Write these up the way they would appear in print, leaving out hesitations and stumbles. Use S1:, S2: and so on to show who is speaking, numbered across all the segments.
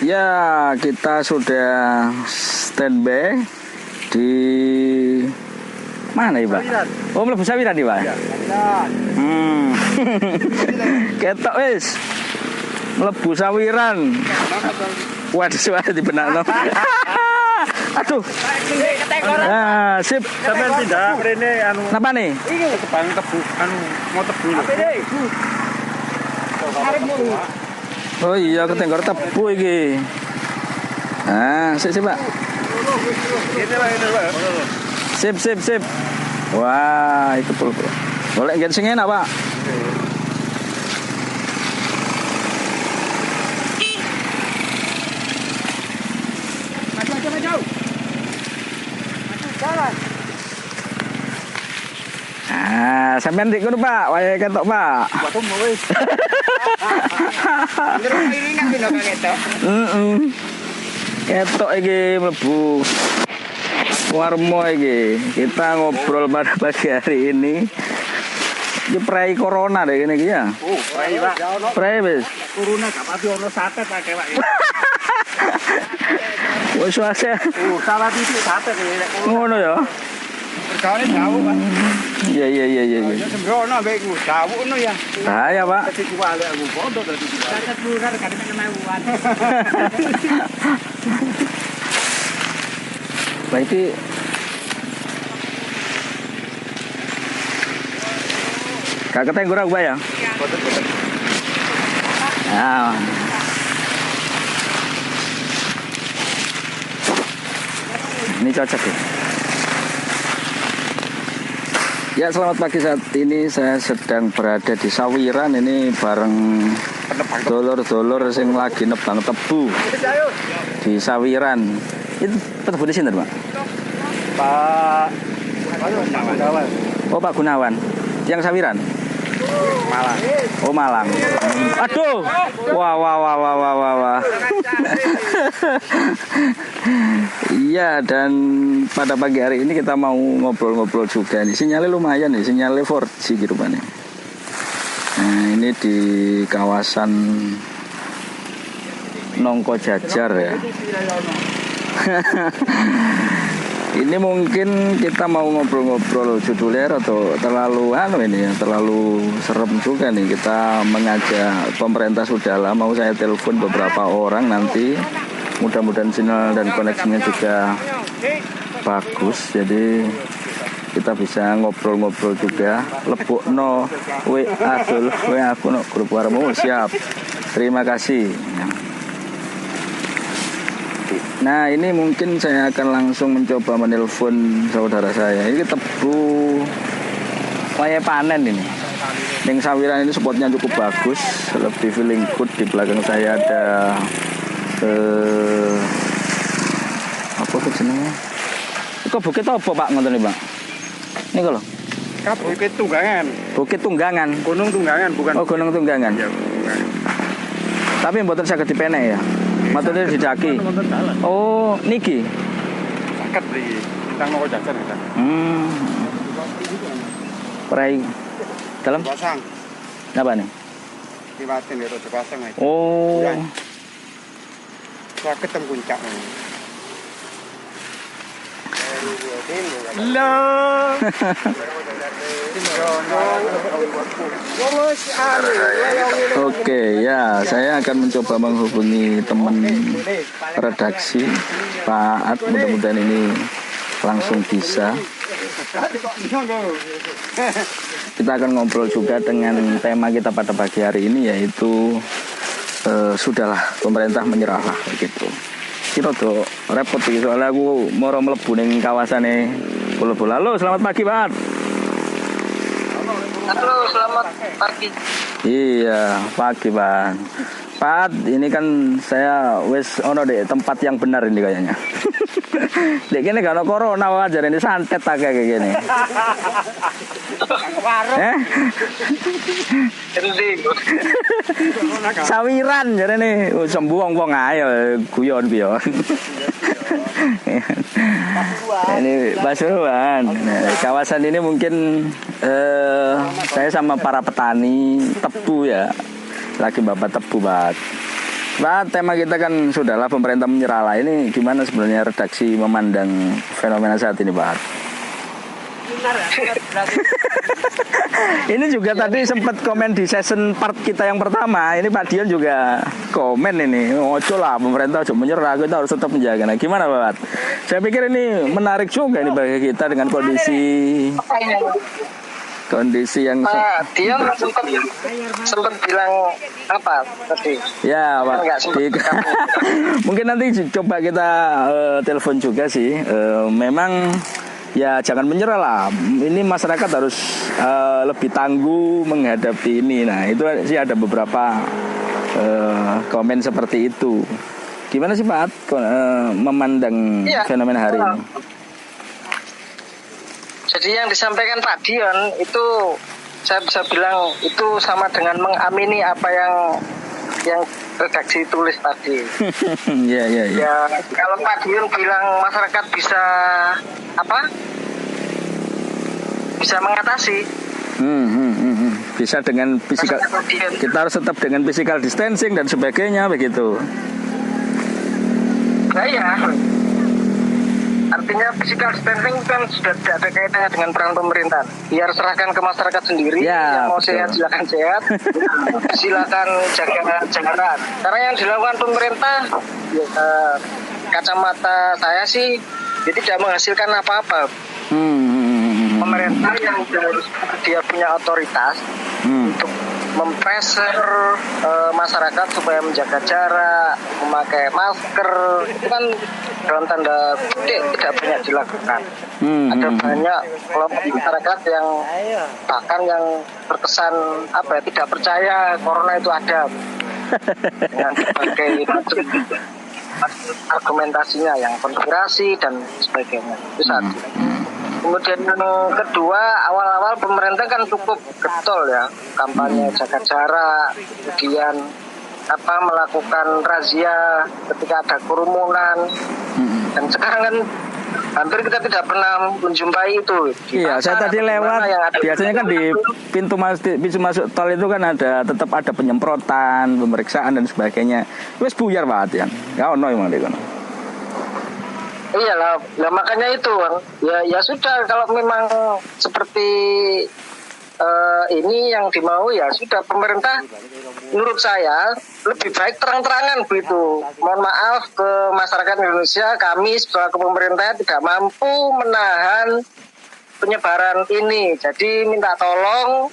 S1: Ya, kita sudah standby di mana, Pak? Oh, mlebu Sawiran, Pak. Ya. Ketok wis. Mlebu Sawiran. Waduh, suara di benakno. Aduh. Nah, sip.
S2: Sampeyan pindah rene anu.
S1: Napa nih?
S2: Iki kebang tebu anu mau tebu lho.
S1: Oh iya, ketenggor tebu iki. Nah, sip, Pak. Sip. Wah, itu pul. Boleh ngen sing enak, Pak. Maju. Jalan. Ah, sampean dik ngono, Pak. Wayahe ketok, Pak.
S2: Waduh wis. Iringan pino ketok.
S1: Ketok iki mlebu Warmo iki. Kita ngobrol pada pagi hari ini. Iki prei corona deh ini iki ya.
S2: Oh, prei, Pak.
S1: Prei wis.
S2: Corona gak pati ono satet akeh, Pak.
S1: Wis suase.
S2: Oh, salah titik satet iki.
S1: Ngono ya.
S2: Perkane jauh, Pak.
S1: Iya.
S2: Ya sembrono mbek ku, jauh ngono ya.
S1: Bahaya, Pak.
S2: Dadi kuwale aku foto dadi. Satet bukan kadang menewan.
S1: Berarti Kak ketenggor aku, Pak ya?
S2: Boten.
S1: Nah. Ini cocok ya. Ya, selamat pagi. Saat ini saya sedang berada di Sawiran ini bareng dulur-dulur sing lagi nebang tebu di Sawiran. Itu tebu di sini, Pak?
S2: Pak Gunawan.
S1: Oh, Pak Gunawan. Yang Sawiran?
S2: Malang.
S1: Oh, Malang. Aduh. Wah. Iya, dan pada pagi hari ini kita mau ngobrol-ngobrol juga nih. Sinyalnya lumayan nih, sinyalnya 4G gitu, Pak nih. Nah, ini di kawasan Nongko Jajar ya. Ini mungkin kita mau ngobrol-ngobrol judulnya atau terlalu terlalu serem juga nih. Kita mengajak pemerintah sudahlah, mau saya telepon beberapa orang nanti. Mudah-mudahan sinyal dan koneksinya juga bagus. Jadi kita bisa ngobrol-ngobrol juga. Lebokno WA aku no grup Warmo siap. Terima kasih. Nah, ini mungkin saya akan langsung mencoba menelpon saudara saya. Ini tebu waya panen ini. Yang Sawiran ini spotnya cukup bagus, lebih feeling good. Di belakang saya ada apa jenenge? Kok bukit apa, Pak, ngoten iki, Pak? Niku lho.
S2: Bukit Tunggangan.
S1: Bukit Tunggangan.
S2: Gunung Tunggangan bukan.
S1: Oh, Gunung Tunggangan.
S2: Ya, bukan.
S1: Tapi mboten saged dipenek ya. Matune didaki. Oh, niki.
S2: Saket iki. Tentang Nongko Jajar kita.
S1: Prei dalam
S2: pasang.
S1: apa nih?
S2: Liwatin ya rada pasang aja.
S1: Oh.
S2: Saket teng puncak. Loh.
S1: Oke, ya, saya akan mencoba menghubungi teman redaksi Pak At. Mudah-mudahan ini langsung bisa. Kita akan ngobrol juga dengan tema kita pada pagi hari ini, yaitu sudahlah, pemerintah menyerahlah begitu. Kira tuh repot gitu, soalnya aku mau mlebu ning kawasannya bola-bola. Halo, selamat pagi, Pak.
S3: Halo, selamat pagi.
S1: Iya, pagi, Pak. Pak, ini kan saya wis ono deh tempat yang benar ini kayaknya. Dek kene gak ono corona wajar ini santet tak kayak gini. Sawiran jadi nih sembuh wong ayo guyon pion. Ini Pasuruan. Nah, kawasan ini mungkin saya sama para petani tebu ya, lagi babat tebu, Pak. Pak, tema kita kan sudahlah pemerintah menyerah lah. Ini gimana sebenarnya redaksi memandang fenomena saat ini, Pak? Ini juga tadi sempat komen di season part kita yang pertama. Ini Pak Dion juga komen ini, ojo lah pemerintah ojo menyerah, kita harus tetap menjaga. Nah, gimana Pak? Saya pikir ini menarik juga ini bagi kita dengan kondisi yang
S3: Dion sempat bilang apa tadi?
S1: ya Pak. Mungkin nanti coba kita telepon juga sih. Memang ya jangan menyerah lah. Ini masyarakat harus lebih tangguh menghadapi ini. Nah itu sih ada beberapa komen seperti itu. Gimana sih Pak memandang fenomena hari ini?
S3: Jadi yang disampaikan Pak Dion itu saya bisa bilang itu sama dengan mengamini apa yang redaksi tulis tadi.
S1: Ya.
S3: Kalau Pak Dion bilang masyarakat bisa bisa mengatasi.
S1: Bisa dengan physical. Kita harus tetap dengan physical distancing dan sebagainya begitu.
S3: Iya. Artinya physical distancing kan sudah tidak ada kaitannya dengan peran pemerintah. Biar serahkan ke masyarakat sendiri.
S1: Ya,
S3: yang mau
S1: betul.
S3: sehat silakan sehat, silakan jaga jarak. Karena yang dilakukan pemerintah, kacamata saya sih, dia tidak menghasilkan apa-apa. Pemerintah yang dia punya otoritas untuk mempressure masyarakat supaya menjaga jarak, memakai masker, itu kan dalam tanda kutip tidak banyak dilakukan. Ada banyak kelompok masyarakat yang bahkan yang terkesan tidak percaya corona itu ada dengan berbagai macam argumentasinya yang konspirasi dan sebagainya. Itu satu. Kemudian yang kedua, awal-awal pemerintah kan cukup getol ya, kampanye jaga jarak, kemudian melakukan razia ketika ada kerumunan, dan sekarang kan hampir kita tidak pernah menjumpai itu.
S1: Iya, saya tadi lewat, biasanya kan di pintu masuk tol itu kan tetap ada penyemprotan, pemeriksaan dan sebagainya. Wes buyar Pak Atian, ya ono emang deh kono.
S3: Iyalah, makanya itu ya sudah, kalau memang seperti ini yang dimau ya sudah, pemerintah menurut saya lebih baik terang-terangan begitu. Mohon maaf ke masyarakat Indonesia, kami sebagai pemerintah tidak mampu menahan penyebaran ini. Jadi minta tolong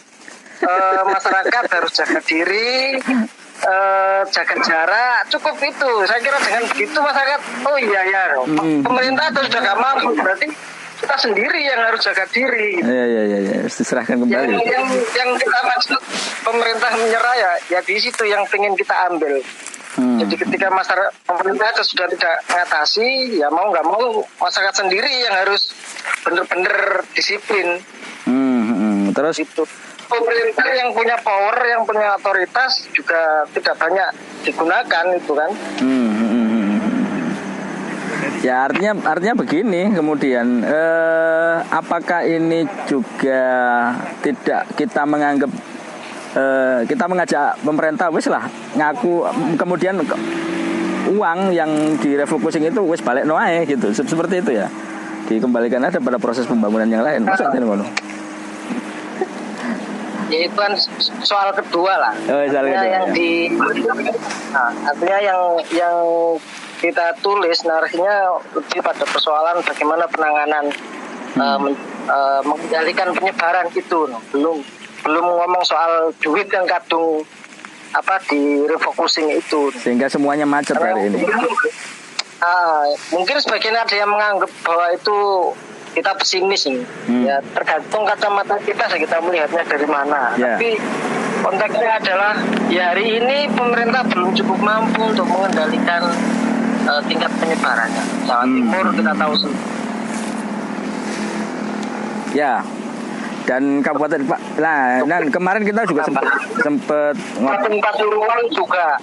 S3: masyarakat harus jaga diri, jaga jarak, cukup itu. Saya kira dengan begitu masyarakat, oh iya ya, pemerintah itu sudah gak mampu, berarti kita sendiri yang harus jaga diri.
S1: Iya, diserahkan kembali.
S3: Yang kita maksud pemerintah menyerah ya di situ yang ingin kita ambil. Jadi ketika pemerintah sudah tidak mengatasi, ya mau nggak mau masyarakat sendiri yang harus benar-benar disiplin.
S1: Terus
S3: itu pemerintah yang punya power, yang punya otoritas juga tidak banyak digunakan itu kan.
S1: Ya artinya begini kemudian apakah ini juga tidak kita menganggap kita mengajak pemerintah wis lah ngaku, kemudian uang yang direfocusing itu wis balik noae gitu, seperti itu ya, dikembalikan ada pada proses pembangunan yang lain. Masa ini ngono?
S3: Ya itu kan soal kedua lah. Artinya yang kita tulis narasinya lebih pada persoalan bagaimana penanganan mengendalikan penyebaran itu. Belum ngomong soal duit yang kadung di refocusing itu.
S1: Sehingga semuanya macet hari ini.
S3: Mungkin sebagian ada yang menganggap bahwa itu kita pesimis nih. Ya tergantung kacamata kita melihatnya dari mana. Tapi konteksnya adalah ya hari ini pemerintah belum cukup mampu untuk mengendalikan tingkat penyebarannya. Jawa Timur kita tahu sendiri. Ya.
S1: Dan Kabupaten Pak. Nah, kemarin kita juga sempat
S3: Pasuruan juga.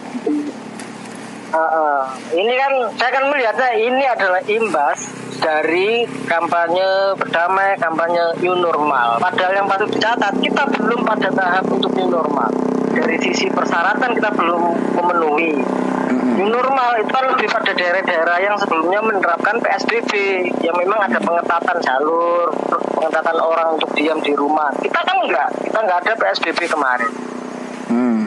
S3: Ini kan saya kan melihatnya ini adalah imbas dari kampanye berdamai, kampanye new normal. Padahal yang patut dicatat, kita belum pada tahap untuk new normal. Dari sisi persyaratan kita belum memenuhi. New normal itu kan lebih pada daerah-daerah yang sebelumnya menerapkan PSBB, yang memang ada pengetatan jalur, pengetatan orang untuk diam di rumah. Kita kan kita nggak ada PSBB kemarin.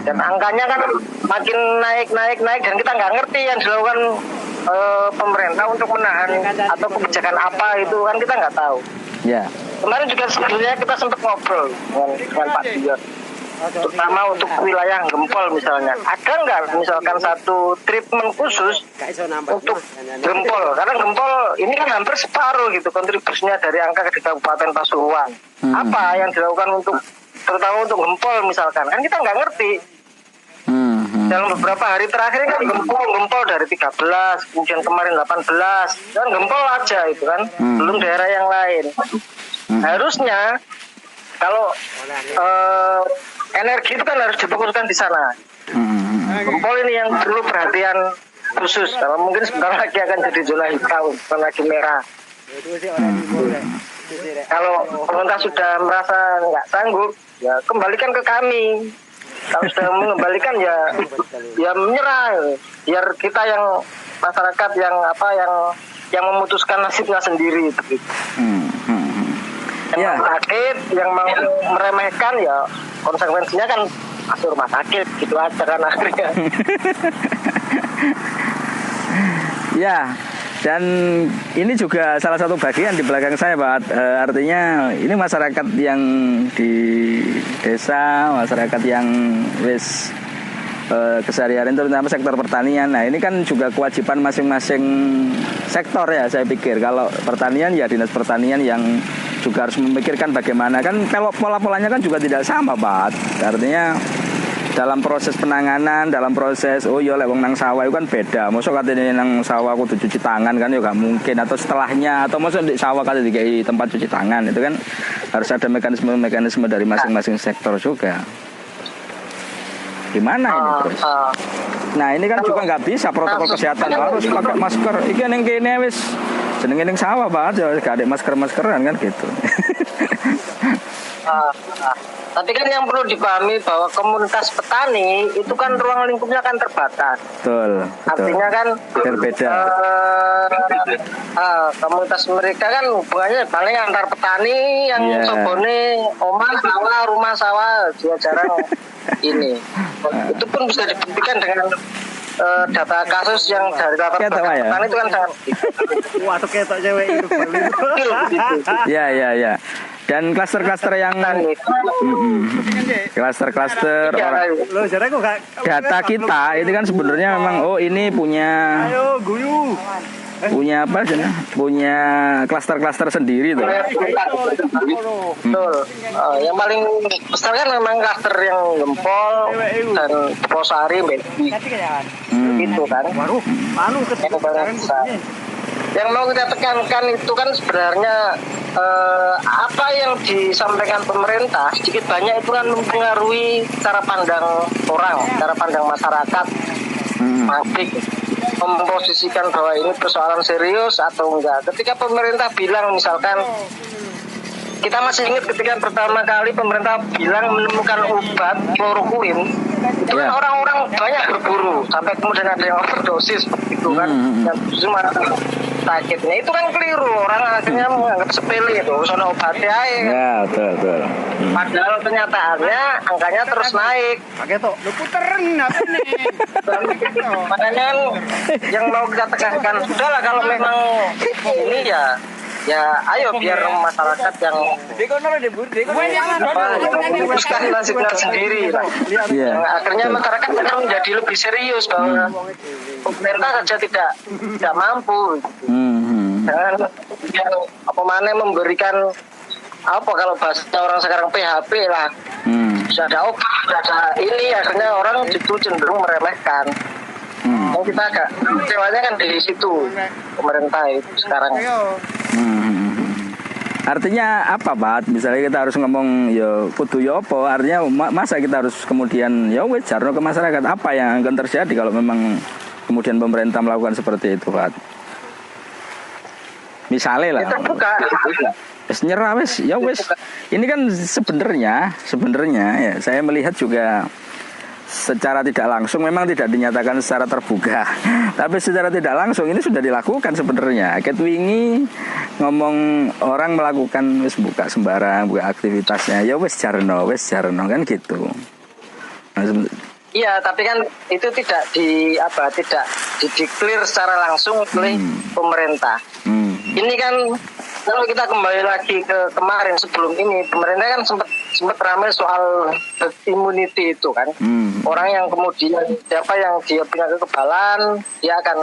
S3: Dan angkanya kan makin naik dan kita nggak ngerti yang dilakukan pemerintah untuk menahan atau kebijakan apa itu kan kita nggak tahu.
S1: Ya.
S3: Kemarin juga sebenarnya kita sempat ngobrol dengan Pak Dion, terutama untuk wilayah Gempol misalnya. Ada nggak misalkan satu treatment khusus untuk Gempol? Karena Gempol ini kan hampir separuh gitu kontribusinya dari angka di Kabupaten Pasuruan. Apa yang dilakukan untuk terutama untuk Gempol misalkan? Kan kita nggak ngerti. Dalam beberapa hari terakhir kan Gempol dari 13, kemudian kemarin 18, dan Gempol aja itu kan, belum daerah yang lain. Harusnya kalau energi itu kan harus difokuskan di sana. Gempol ini yang perlu perhatian khusus. Kalau mungkin sebentar lagi akan jadi zona hitam, bukan lagi merah. Kalau pemerintah sudah merasa nggak sanggup, ya kembalikan ke kami. Kalau sudah mengembalikan ya menyerah, biar kita yang masyarakat yang memutuskan nasibnya sendiri. Yang sakit, yang mau meremehkan ya konsekuensinya kan masuk rumah sakit gitu aja kan akhirnya.
S1: Ya. Dan ini juga salah satu bagian di belakang saya, Pak. Artinya ini masyarakat yang di desa, masyarakat yang keseharian terutama sektor pertanian. Nah ini kan juga kewajiban masing-masing sektor ya saya pikir. Kalau pertanian ya dinas pertanian yang juga harus memikirkan bagaimana. Kan pola-polanya kan juga tidak sama, Pak. Artinya dalam proses penanganan, dalam proses lek wong nang sawah itu kan beda. Mosok katanya nang sawah kudu cuci tangan kan ya gak mungkin, atau setelahnya, atau mosok di sawah katanya dikai tempat cuci tangan. Itu kan harus ada mekanisme dari masing-masing sektor juga. Gimana ini terus? Nah, ini kan juga nggak bisa protokol kesehatan harus pakai masker. Iki ning kene wis jenenge ning sawah, Pak, ya gak ada masker-maskeran kan gitu.
S3: Tapi kan yang perlu dipahami bahwa komunitas petani itu kan ruang lingkupnya kan terbatas.
S1: Betul.
S3: Artinya kan
S1: berbeda.
S3: Komunitas mereka kan hubungannya paling antar petani yang sobone omah sawah, rumah sawah, juga jarang ini. Itu pun bisa dibuktikan dengan data kasus yang dari data petani itu kan sangat.
S2: Waduh ketok cewek itu.
S1: Ya. Dan klaster-klaster yang klaster-klaster data kita itu kan sebenarnya memang ini punya apa sih? Punya klaster-klaster sendiri tuh.
S3: Betul. Yang paling besar kan memang klaster yang Gempol dan Posari, itu kan. Yang mau kita tekankan itu kan sebenarnya apa yang disampaikan pemerintah sedikit banyak itu kan mempengaruhi cara pandang orang, cara pandang masyarakat, publik, memposisikan bahwa ini persoalan serius atau enggak. Ketika pemerintah bilang misalkan, kita masih ingat ketika pertama kali pemerintah bilang menemukan obat kloroquine, itu kan orang-orang banyak berburu sampai kemudian ada yang overdosis itu kan, yang cuma sakitnya itu kan keliru, orang akhirnya menganggap sepele itu soalnya obatnya
S1: ya betul.
S3: Padahal kenyataannya angkanya terus naik.
S2: Pakai tuh lu puterin apa nih.
S3: Makanya yang mau kita tekankan sudahlah kalau memang ini ya ayo biar masyarakat yang memutuskan nasibnya sendiri. Akhirnya masyarakat akan menjadi lebih serius bahwa pemerintah saja tidak mampu. Jangan yang memberikan apa kalau bahasa orang sekarang PHP lah. Sudah ada obat, sudah ada ini, akhirnya orang justru cenderung meremehkan. Yang kita agak kecewanya kan di situ pemerintah itu sekarang.
S1: Artinya apa, Pak? Misalnya kita harus ngomong ya kudu ya apa? Artinya masa kita harus kemudian ya wis jarno ke masyarakat, apa yang akan terjadi kalau memang kemudian pemerintah melakukan seperti itu, Pak? Misalnya lah. Wis nyerah wis, ya wis. Ini kan sebenarnya ya saya melihat juga secara tidak langsung memang tidak dinyatakan secara terbuka. Tapi secara tidak langsung ini sudah dilakukan sebenarnya. Ket wingi ngomong orang melakukan wis buka sembarang, buka aktivitasnya, ya wis jarno kan gitu. Nah,
S3: iya, tapi kan itu tidak dideklir secara langsung oleh pemerintah. Ini kan kalau kita kembali lagi ke kemarin sebelum ini, pemerintah kan sempat ramai soal herd immunity itu kan. Orang yang kemudian siapa yang dia punya kekebalan, dia akan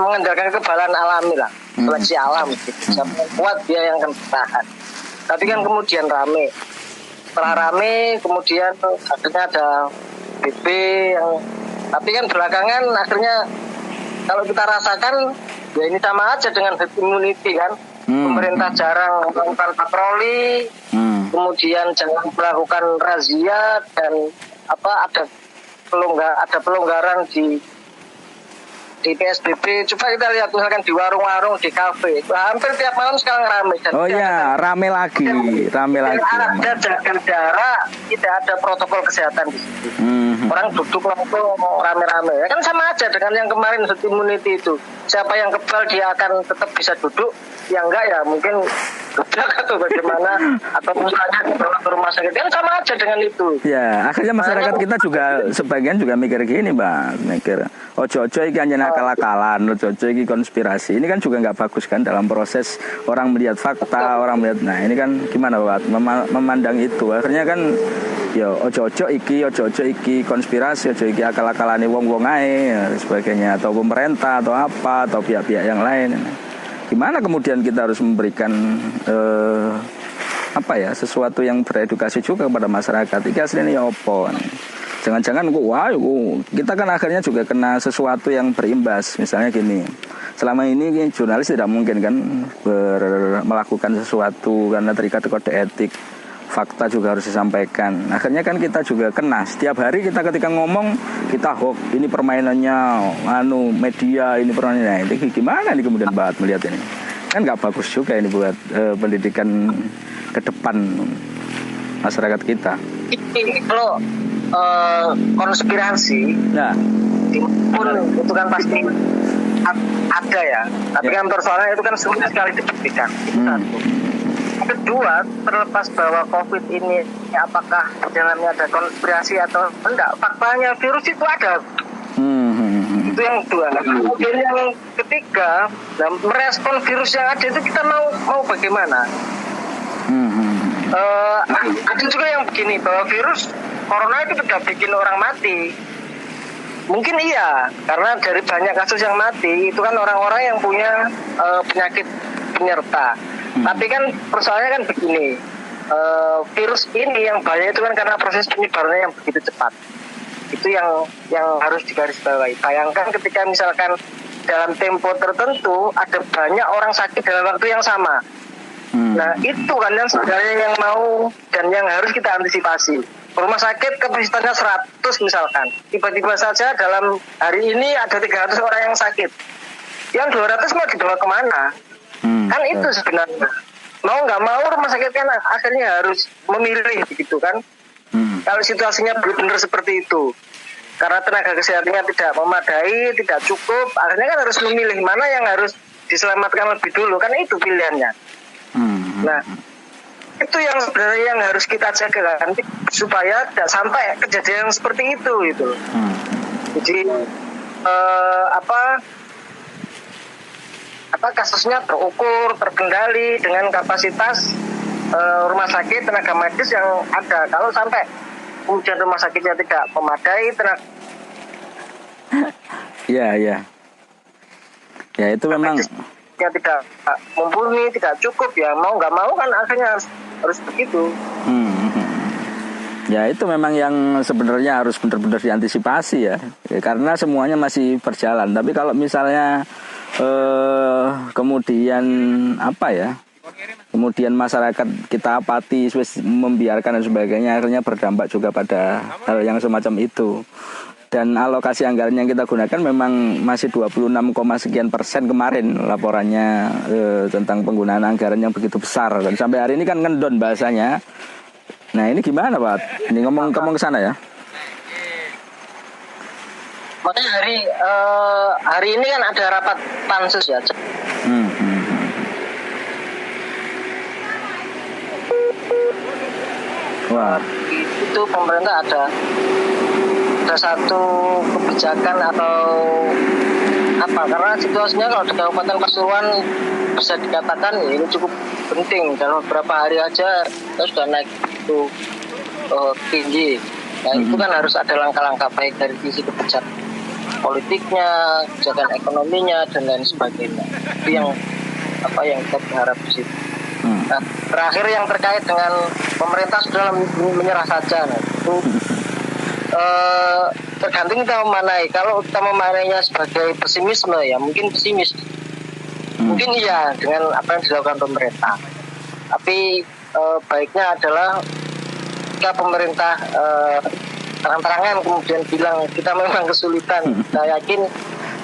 S3: mengandalkan kekebalan alami lah, seleksi alam gitu. Siapa yang kuat dia yang akan bertahan. Tapi kan kemudian rame. Setelah rame kemudian akhirnya ada BB yang, tapi kan belakangan akhirnya kalau kita rasakan ya ini sama aja dengan herd immunity kan. Pemerintah jarang melakukan patroli, kemudian jangan melakukan razia dan ada pelonggaran di PSBB. Coba kita lihat misalkan di warung-warung, di kafe, hampir tiap malam sekarang ramai.
S1: Rame lagi.
S3: Ada jaga jarak, tidak ada protokol kesehatan di situ. Orang duduk langsung rame-rame. Ya kan sama aja dengan yang kemarin herd immunity itu. Siapa yang kebal dia akan tetap bisa duduk, yang enggak ya mungkin gebrak atau bagaimana, atau misalnya dibawa ke rumah sakit. Kan sama aja dengan itu.
S1: Ya, akhirnya masyarakat kita juga sebagian juga mikir gini, Bang. Mikir, ojo-ojo iki hanya akal-akalan, ojo-ojo iki konspirasi. Ini kan juga nggak bagus kan dalam proses orang melihat fakta, orang melihat. Nah, ini kan gimana, Pak? Memandang itu. Akhirnya kan ya ojo-ojo iki konspirasi, ojo iki akal-akalane wong-wong ae ya, sebagainya, atau pemerintah atau apa, atau pihak-pihak yang lain. Gimana kemudian kita harus memberikan sesuatu yang beredukasi juga kepada masyarakat. Iki aslinya ya opo. Jangan-jangan kita kan akhirnya juga kena sesuatu yang berimbas. Misalnya gini, selama ini jurnalis tidak mungkin kan melakukan sesuatu karena terikat kode etik. Fakta juga harus disampaikan. Akhirnya kan kita juga kena. Setiap hari kita ketika ngomong, kita hoax. Ini permainannya, media, ini permainannya. Ini gimana nih kemudian Mbak melihat ini? Kan nggak bagus juga ini buat pendidikan ke depan masyarakat kita.
S3: Kalau konspirasi, pun itu kan pasti ada ya. Tapi kan persoalannya itu kan sulit sekali dibuktikan. Itu satu. Kedua, terlepas bahwa COVID ini apakah di dalamnya ada konspirasi atau enggak, faktanya virus itu ada. Itu yang kedua. Kemudian yang ketiga, merespon virus yang ada itu kita mau bagaimana? Ada juga yang begini, bahwa virus corona itu tidak bikin orang mati. Mungkin iya, karena dari banyak kasus yang mati itu kan orang-orang yang punya penyakit penyerta. Tapi kan persoalannya kan begini, virus ini yang bahaya itu kan karena proses penyebarannya yang begitu cepat. Itu yang harus digarisbawahi. Bayangkan ketika misalkan dalam tempo tertentu ada banyak orang sakit dalam waktu yang sama. Nah itu kan yang sebenarnya yang mau dan yang harus kita antisipasi. Rumah sakit kapasitasnya 100 misalkan, tiba-tiba saja dalam hari ini ada 300 orang yang sakit. Yang 200 mau dibawa kemana? Kan itu sebenarnya mau nggak mau rumah sakit kan akhirnya harus memilih begitu kan. Kalau situasinya benar-benar seperti itu, karena tenaga kesehatannya tidak memadai, tidak cukup, akhirnya kan harus memilih mana yang harus diselamatkan lebih dulu, kan itu pilihannya. Nah itu yang sebenarnya yang harus kita jaga kan, supaya tidak sampai kejadian seperti itu gitu. Jadi kasusnya terukur, terkendali dengan kapasitas rumah sakit, tenaga medis yang ada. Kalau sampai kemudian rumah sakitnya tidak memadai, tenaga
S1: ya itu memang
S3: yang tidak mumpuni, tidak cukup, ya mau nggak mau kan akhirnya harus begitu.
S1: Ya itu memang yang sebenarnya harus benar-benar diantisipasi ya, karena semuanya masih berjalan. Tapi kalau misalnya kemudian kemudian masyarakat kita apati, membiarkan dan sebagainya, akhirnya berdampak juga pada hal yang semacam itu. Dan alokasi anggaran yang kita gunakan memang masih 26, sekian persen kemarin laporannya tentang penggunaan anggaran yang begitu besar. Dan sampai hari ini kan ngendon bahasanya. Nah ini gimana Pak? Ini ngomong ke sana ya?
S3: Makanya hari ini kan ada rapat pansus ya.
S1: Wah.
S3: Itu pemerintah ada satu kebijakan atau apa, karena situasinya kalau di Kabupaten Pasuruan bisa dikatakan ya, ini cukup penting. Dalam beberapa hari aja kita sudah naik itu tinggi. Nah itu kan harus ada langkah-langkah baik dari sisi kebijakan politiknya, kebijakan ekonominya dan lain sebagainya. Itu yang kita berharap di situ. Nah, terakhir yang terkait dengan pemerintah sudah menyerah saja. Nah, itu tergantung kita memanai. Kalau kita memanainya sebagai pesimisme ya mungkin pesimis. Mungkin iya dengan apa yang dilakukan pemerintah. Tapi baiknya adalah jika pemerintah terang-terangan kemudian bilang kita memang kesulitan, saya yakin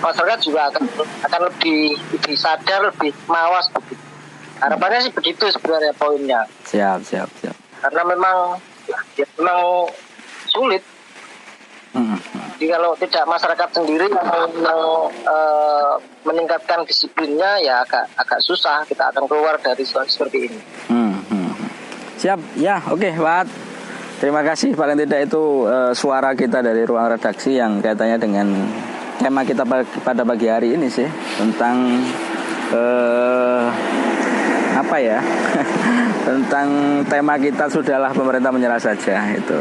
S3: masyarakat juga akan lebih sadar, lebih mawas begitu. Harapannya sih begitu sebenarnya poinnya.
S1: Siap.
S3: Karena memang sulit. Jadi kalau tidak masyarakat sendiri yang meningkatkan disiplinnya ya agak susah kita akan keluar dari situasi seperti ini.
S1: Siap, ya oke Pak. Terima kasih, paling tidak itu suara kita dari ruang redaksi yang kaitannya dengan tema kita pada pagi hari ini sih, tentang tentang tema kita sudahlah pemerintah menyerah saja itu.